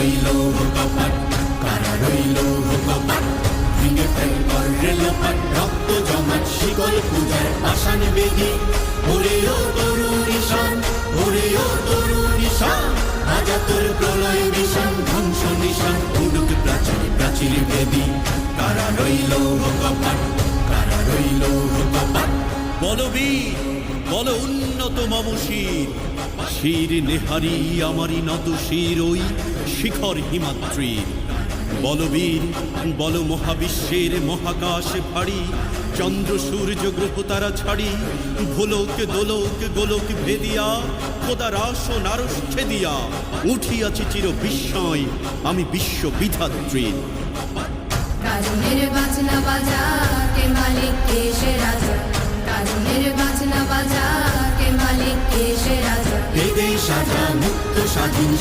রইল কপাট, কারা রইল কপাট, ভেঙে ফেল কর রেলপাট, রক্ত জমাট শিকল পূজার পাষাণ বেদি, ওরে ও তরুণ ঈশান, ওরে ও তরুণ ঈশান, আজা তোর প্রলয় বিষাণ, ধ্বংস নিশান, উডুক প্রাচীর প্রাচীর বেদি, কারা রইল কপাট, কারা রইল কপাট। বলবীর বল উন্নত মম শির, শির নেহারি আমারি নত শির ওই শিখর হিমাদ্রির। বলবীর বল মহাবিশ্বের মহাকাশ ভারী, চন্দ্র সূর্য গ্রহ তারা ছাড়ি, ভোলক দোলক গোলক ভেদিয়া, খোদার আসন আরশ ছেদিয়া, উঠিয়াছি চির বিস্ময় আমি বিশ্ব বিধাত্রীর। কাজনের বাজনা বাজা কে মালিক কে সে রাজা, কাজনের বাজনা বাজা কে মালিক কে সে রাজা, বেদে সাজা মুক্ত স্বাধীন